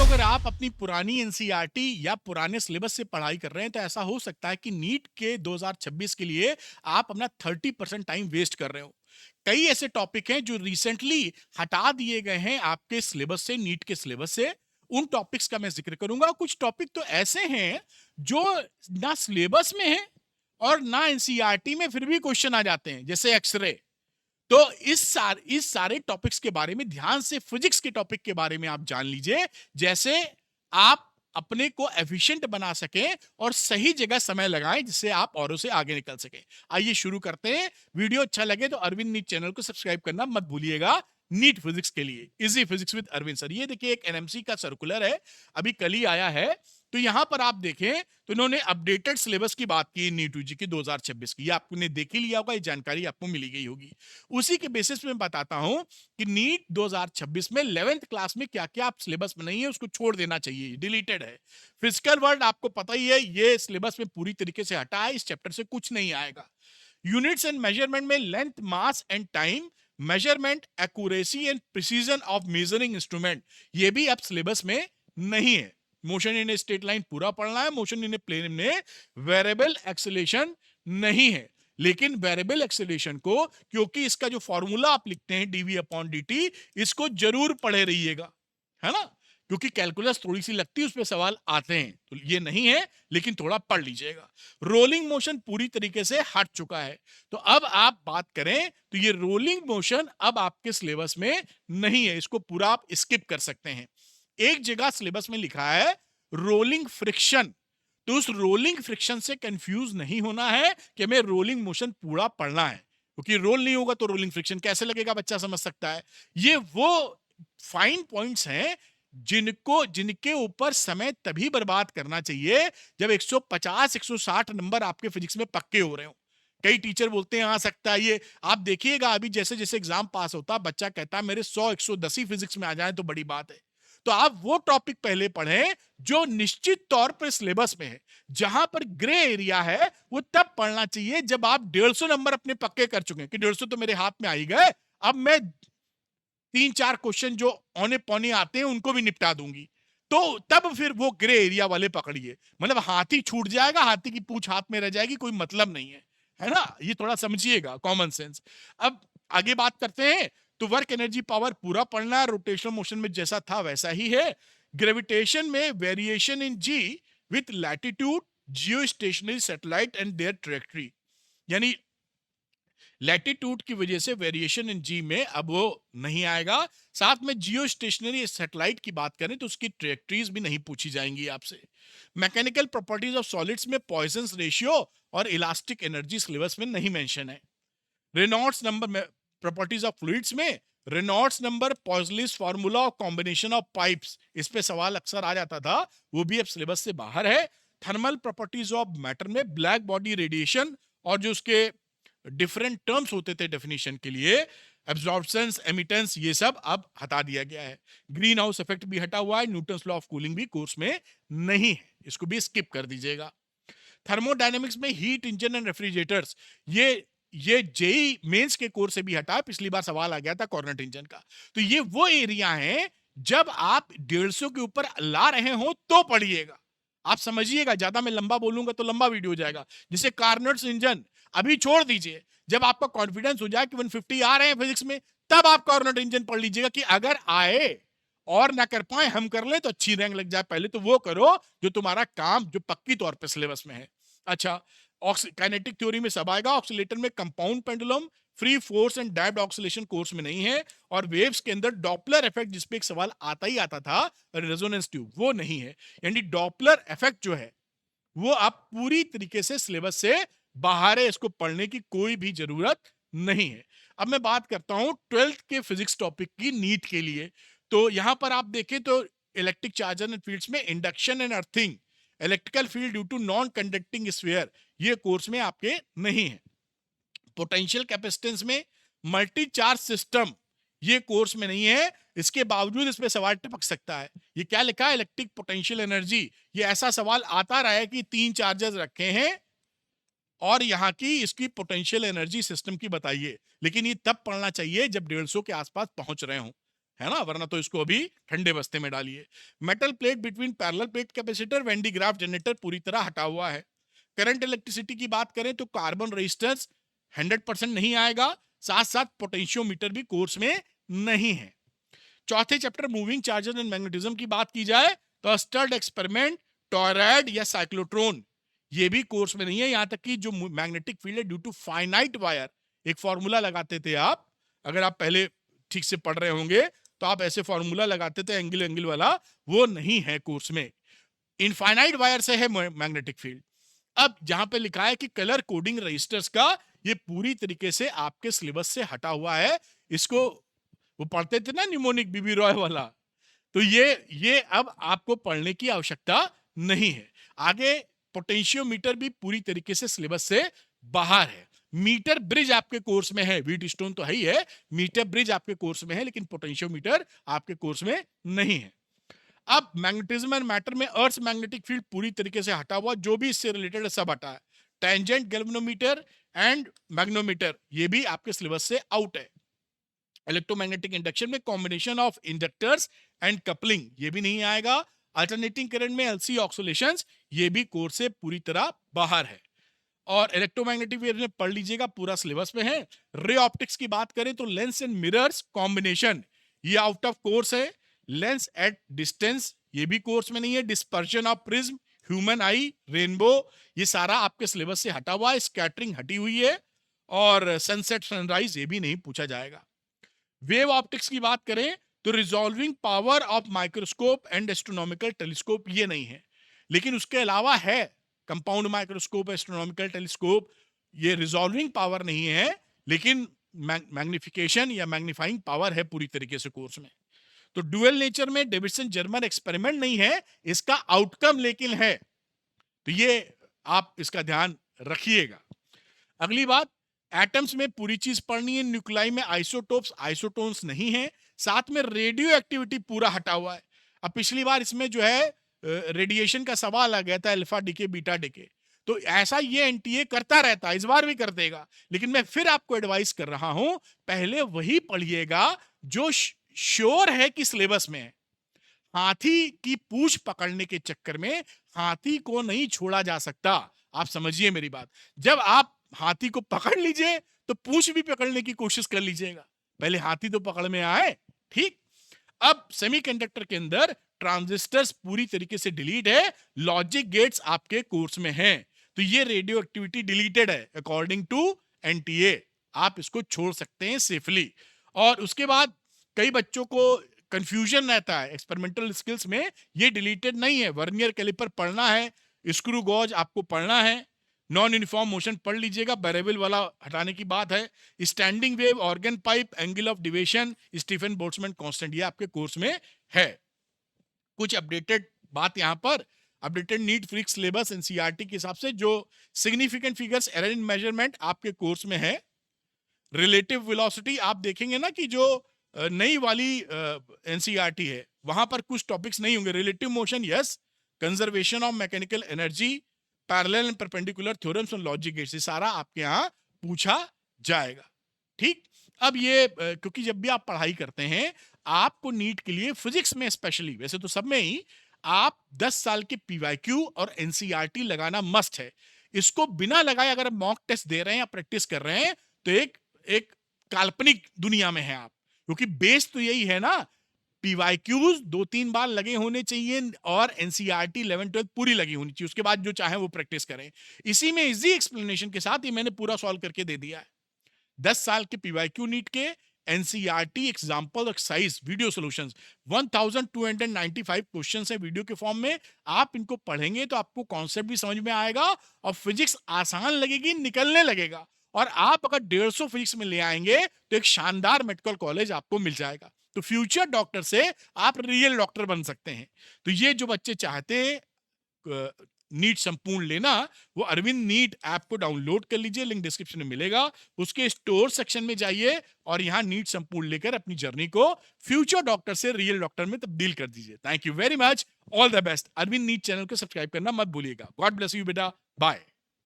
अगर आप अपनी पुरानी एनसीईआरटी या पुराने सिलेबस से पढ़ाई कर रहे हैं तो ऐसा हो सकता है कि नीट के 2026 के लिए आप अपना 30% टाइम वेस्ट कर रहे हो। कई ऐसे टॉपिक हैं जो रिसेंटली हटा दिए गए हैं आपके सिलेबस से, नीट के सिलेबस से। उन टॉपिक्स का मैं जिक्र करूंगा। कुछ टॉपिक तो ऐसे हैं जो ना सिलेबस में है और ना एनसीईआरटी में, फिर भी क्वेश्चन आ जाते हैं, जैसे एक्सरे। तो इस सारे टॉपिक्स के बारे में ध्यान से, फिजिक्स के टॉपिक के बारे में आप जान लीजिए, जैसे आप अपने को एफिशिएंट बना सकें और सही जगह समय लगाएं, जिससे आप औरों से आगे निकल सकें। आइए शुरू करते हैं। वीडियो अच्छा लगे तो अरविंद नीट चैनल को सब्सक्राइब करना मत भूलिएगा। नीट फिजिक्स के लिए easy physics with Arvind sir, ये देखिए एक एनएमसी का सर्कुलर है, अभी कल ही आया है। तो यहां पर आप देखें तो इन्होंने अपडेटेड सिलेबस की बात की नीट यूजी की 2026 की। ये आपने देख ही लिया होगा, ये जानकारी आपको मिली गई होगी। उसी के बेसिस पे मैं बताता हूं कि नीट 2026 में 11th क्लास में क्या क्या आप सिलेबस में नहीं है उसको छोड़ देना चाहिए, डिलीटेड है। फिजिकल वर्ल्ड आपको पता ही है, ये सिलेबस में पूरी तरीके से हटा है, इस चैप्टर से कुछ नहीं आएगा। यूनिट्स एंड मेजरमेंट में length, mass and time, measurement, accuracy and precision of measuring instrument, ये भी अब सिलेबस में नहीं है। मोशन इन स्ट्रेट लाइन पूरा पढ़ना है, मोशन इन प्लेन में वेरिएबल एक्सेलेरेशन नहीं है। लेकिन वेरिएबल एक्सेलेरेशन को, क्योंकि इसका जो फॉर्मूला आप लिखते हैं डीवी अपॉन dt, इसको जरूर पढ़े रहिएगा, है ना, क्योंकि कैलकुलस थोड़ी सी लगती है, उस पर सवाल आते हैं। तो ये नहीं है, लेकिन थोड़ा पढ़ लीजिएगा। रोलिंग मोशन पूरी तरीके से हट चुका है। तो अब आप बात करें तो ये रोलिंग मोशन अब आपके सिलेबस में नहीं है, इसको पूरा आप स्किप कर सकते हैं। एक जगह सिलेबस में लिखा है रोलिंग फ्रिक्शन, तो उस रोलिंग फ्रिक्शन से कंफ्यूज नहीं होना है कि हमें रोलिंग मोशन पूरा पढ़ना है, क्योंकि रोल नहीं होगा तो रोलिंग फ्रिक्शन कैसे लगेगा, बच्चा समझ सकता है। ये वो फाइन पॉइंट्स हैं जिनके ऊपर समय तभी बर्बाद करना चाहिए जब 150 160 नंबर आपके फिजिक्स में पक्के हो रहे हो। कई टीचर बोलते हैं आ सकता है ये, आप देखिएगा अभी जैसे जैसे एग्जाम पास होता, बच्चा कहता है मेरे 100 110 ही फिजिक्स में आ जाए तो बड़ी बात है। तो आप वो टॉपिक पहले पढ़ें जो निश्चित तौर पर सिलेबस में है। जहां पर ग्रे एरिया है वो तब पढ़ना चाहिए जब आप 150 नंबर अपने पक्के कर चुके हैं कि 150 तो मेरे हाथ में आ ही गए, अब मैं 3 4 क्वेश्चन जो औने पौने आते हैं उनको भी निपटा दूंगी। तो तब फिर वो ग्रे एरिया वाले पकड़िए, मतलब हाथी छूट जाएगा, हाथी की पूंछ हाथ में रह जाएगी, कोई मतलब नहीं है ना, ये थोड़ा समझिएगा, कॉमन सेंस। अब आगे बात करते हैं। तो वर्क एनर्जी पावर पूरा पढ़ना, रोटेशनल मोशन में जैसा था वैसा ही है। ग्रेविटेशन में variation in g with latitude, geostationary satellite and their trajectory, यानी लैटिट्यूड की वजह से वेरिएशन इन जी में अब वो नहीं आएगा। साथ में जियो स्टेशनरी सैटेलाइट की बात करें तो उसकी ट्रैजेक्टरीज भी नहीं पूछी जाएंगी आपसे। मैकेनिकल प्रॉपर्टीज ऑफ सॉलिड्स में पॉइजन रेशियो और इलास्टिक एनर्जी सिलेबस में नहीं मेंशन है। Reynolds number properties of fluids में रेनॉल्ड्स नंबर, पॉइजलिस फार्मूला और कॉम्बिनेशन ऑफ पाइप्स, इस पे सवाल अक्सर आ जाता था, वो भी अब सिलेबस से बाहर है। थर्मल प्रॉपर्टीज ऑफ मैटर में ब्लैक बॉडी रेडिएशन और जो उसके डिफरेंट टर्म्स होते थे डेफिनेशन के लिए, एब्जॉर्प्शंस, एमिटेंस, ये सब अब हटा दिया गया है। ग्रीन हाउस इफेक्ट भी हटा हुआ है। न्यूटन्स लॉ ऑफ कूलिंग भी कोर्स में नहीं है, इसको भी स्किप कर दीजिएगा। थर्मोडायनेमिक्स में हीट इंजन एंड रेफ्रिजरेटर्स, ये जेई मेंस के कोर्स से भी हटा, पिछली बार सवाल आ गया था कॉर्नेट इंजन का। तो ये वो एरिया है जब आप 150 के ऊपर ला रहे हो तो पढ़िएगा। आप समझिएगा, ज्यादा मैं लंबा बोलूंगा तो लंबा वीडियो हो जाएगा। जैसे कार्नोट्स इंजन अभी छोड़ दीजिए, जब आपका कॉन्फिडेंस हो जाए कि 150 आ रहे हैं फिजिक्स में, तब आप कार्नोट इंजन पढ़ लीजिएगा कि अगर आए और ना कर पाए हम कर ले तो अच्छी रैंक लग जाए, पहले तो वो करो जो तुम्हारा काम जो पक्की तौर पे सिलेबस में है। अच्छा, काइनेटिक थ्योरी में सब आएगा। ऑक्सीलेटर में compound pendulum, free force and direct oscillation course में नहीं है। और वेव्स के अंदर डॉपलर इफेक्ट, जिसपे एक सवाल आता ही आता था, रेजोनेंस ट्यूब, वो नहीं है। यानी डॉपलर इफेक्ट जो है वो आप पूरी तरीके से सिलेबस से बाहर है, इसको पढ़ने की कोई भी जरूरत नहीं है। अब मैं बात करता हूं 12th के फिजिक्स टॉपिक की नीट के लिए। तो यहां पर आप देखें तो इलेक्ट्रिक चार्जर एंड फील्ड्स में induction and earthing, electrical field due to non conducting sphere, ये कोर्स में आपके नहीं है। पोटेंशियल कैपेसिटेंस में मल्टी चार्ज सिस्टम, ये कोर्स में नहीं है, इसके बावजूद इसमें सवाल टपक सकता है। ये क्या लिखा है, इलेक्ट्रिक पोटेंशियल एनर्जी, ये ऐसा सवाल आता रहा है कि 3 चार्जर्स रखे हैं और यहां की इसकी पोटेंशियल एनर्जी सिस्टम की बताइए। लेकिन ये तब पढ़ना चाहिए जब 150 के आसपास पहुंच रहे हो। है ना, वरना तो इसको अभी ठंडे बस्ते में डालिए। Metal plate between parallel plate capacitor Wendy graph generator पूरी तरह हटा हुआ है। करंट इलेक्ट्रिसिटी की बात करें तो कार्बन रेजिस्टेंस 100% नहीं आएगा, साथ साथ पोटेंशियोमीटर भी कोर्स में नहीं है। चौथे chapter moving charges and magnetism की बात की जाए तो स्टर्ड एक्सपेरिमेंट, टॉयराइड या साइक्लोट्रॉन ये भी कोर्स में नहीं है। यहां तक कि जो मैग्नेटिक फील्ड है ड्यू टू फाइनाइट वायर, एक फॉर्मूला लगाते थे आप, अगर आप पहले ठीक से पढ़ रहे होंगे तो आप ऐसे फॉर्मूला लगाते थे एंगल एंगल वाला, वो नहीं है कोर्स में। इनफाइनाइट वायर से है मैग्नेटिक फील्ड। अब जहां पे लिखा है कि कलर कोडिंग रजिस्टर्स का, ये पूरी तरीके से आपके सिलेबस से हटा हुआ है। इसको वो पढ़ते थे ना निमोनिक बीबी रॉय वाला, तो ये अब आपको पढ़ने की आवश्यकता नहीं है। आगे पोटेंशियोमीटर भी पूरी तरीके से सिलेबस से बाहर है। मीटर ब्रिज आपके कोर्स में है, व्हीट स्टोन तो है ही है, मीटर ब्रिज आपके कोर्स में है, लेकिन पोटेंशियोमीटर आपके कोर्स में नहीं है। अब मैग्नेटिज्म एंड मैटर में अर्थ मैग्नेटिक फील्ड पूरी तरीके से हटा हुआ, जो भी इससे रिलेटेड है सब हटा है। टेंजेंट गैल्वेनोमीटर एंड मैग्नोमीटर ये भी आपके सिलेबस से आउट है। इलेक्ट्रोमैग्नेटिक इंडक्शन में combination of inductors and coupling ये भी नहीं आएगा। अल्टरनेटिंग करंट में एलसी ऑक्सीलेशंस ये भी कोर्स से पूरी तरह बाहर है। और इलेक्ट्रोमैग्नेटिक वेव में पढ़ लीजिएगा, पूरा सिलेबस में है। रे ऑप्टिक्स की बात करें तो लेंस एंड मिरर्स कॉम्बिनेशन ये आउट ऑफ कोर्स है। लेंस एट डिस्टेंस ये भी कोर्स में नहीं है। Dispersion of prism, human I, rainbow ये सारा आपके सिलेबस से हटा हुआ है। स्कैटरिंग हटी हुई है। और सनसेट सनराइज ये भी नहीं पूछा जाएगा। वेव ऑप्टिक्स की बात करें तो resolving power of microscope and astronomical telescope ये नहीं है, लेकिन उसके अलावा है कंपाउंड माइक्रोस्कोप, एस्ट्रोनॉमिकल टेलीस्कोप। ये रिजॉल्विंग पावर नहीं है, लेकिन मैग्निफिकेशन या मैग्नीफाइंग पावर है पूरी तरीके से कोर्स में। तो डुअल नेचर में डेविडसन जर्मन एक्सपेरिमेंट नहीं है, इसका आउटकम लेकिन है। तो ये आप इसका ध्यान रखिएगा। अगली बात, एटम्स में पूरी चीज पढ़नी है। न्यूक्लाई में आइसोटोप्स, आइसोटोन्स नहीं है। साथ में रेडियो एक्टिविटी पूरा हटा हुआ है। अब पिछली बार इसमें जो है रेडिएशन का सवाल आ गया था, अल्फा डिके बीटा डिके, तो ऐसा ये एनटीए करता रहता है, इस बार भी कर देगा। लेकिन मैं फिर आपको एडवाइस कर रहा हूं, पहले वही पढ़िएगा जो श्योर है कि सिलेबस में है। हाथी की पूंछ पकड़ने के चक्कर में हाथी को नहीं छोड़ा जा सकता। आप समझिए मेरी बात। जब आप हाथी को पकड़ लीजिए तो पूंछ भी पकड़ने की कोशिश कर लीजिएगा, पहले हाथी तो पकड़ में आए। ठीक। अब सेमीकंडक्टर के अंदर ट्रांजिस्टर्स पूरी तरीके से डिलीट है, लॉजिक गेट्स आपके कोर्स में हैं, तो ये रेडियो एक्टिविटी डिलीटेड है अकॉर्डिंग टू एनटीए। आप इसको छोड़ सकते हैं सेफली। और उसके बाद कई बच्चों को कंफ्यूजन रहता है एक्सपेरिमेंटल स्किल्स में, ये डिलीटेड नहीं है। वर्नियर कैलिपर पढ़ना है, स्क्रू गॉज आपको पढ़ना है, नॉन यूनिफॉर्म मोशन पढ़ लीजिएगा, वेरिएबल वाला हटाने की बात है। Standing wave, organ pipe, angle of deviation, Stefan Boltzmann constant ये आपके कोर्स में है। कुछ अपडेटेड बात यहां पर, updated NEET freak syllabus NCERT के हिसाब से जो significant figures error in measurement आपके कोर्स में है। रिलेटिव वेलोसिटी आप देखेंगे ना कि जो नई वाली एनसीईआरटी है वहां पर कुछ टॉपिक्स नहीं होंगे। Relative motion yes, conservation of mechanical energy, parallel and perpendicular theorems on logic gates, ये सारा आपके यहाँ पूछा जाएगा। ठीक। अब ये क्योंकि जब भी आप पढ़ाई करते हैं आपको नीट के लिए फिजिक्स में स्पेशली, वैसे तो सब में ही, आप 10 साल के पीवाईक्यू और एनसीईआरटी लगाना मस्ट है। इसको बिना लगाए अगर मॉक टेस्ट दे रहे हैं या प्रैक्टिस कर रहे हैं तो एक एक काल्पनिक दुनिया में है आप, क्योंकि बेस तो यही है ना, पीवाईक्यूज 2-3 बार लगे होने चाहिए और एनसीईआरटी 11-12 पूरी लगी होनी चाहिए, उसके बाद जो चाहे वो प्रैक्टिस करें। इसी में इजी एक्सप्लेनेशन के साथ ही मैंने पूरा सॉल्व करके दे दिया है। 10 साल के पीवाईक्यू नीट के, NCERT example exercise video solutions, 1295 questions है वीडियो के फॉर्म में। आप इनको पढ़ेंगे तो आपको कॉन्सेप्ट भी समझ में आएगा और फिजिक्स आसान लगेगी, निकलने लगेगा। और आप अगर 150 फिजिक्स में ले आएंगे तो एक शानदार मेडिकल कॉलेज आपको मिल जाएगा। तो फ्यूचर डॉक्टर से आप रियल डॉक्टर बन सकते हैं। तो ये जो बच्चे चाहते हैं नीट संपूर्ण लेना, वो अरविंद नीट ऐप को डाउनलोड कर लीजिए, लिंक डिस्क्रिप्शन में मिलेगा। उसके स्टोर सेक्शन में जाइए और यहां नीट संपूर्ण लेकर अपनी जर्नी को फ्यूचर डॉक्टर से रियल डॉक्टर में तब्दील कर दीजिए। Thank you very much, all the best. Arvind NEET channel को सब्सक्राइब करना मत भूलिएगा। गॉड ब्लेस यू बेटा, बाय।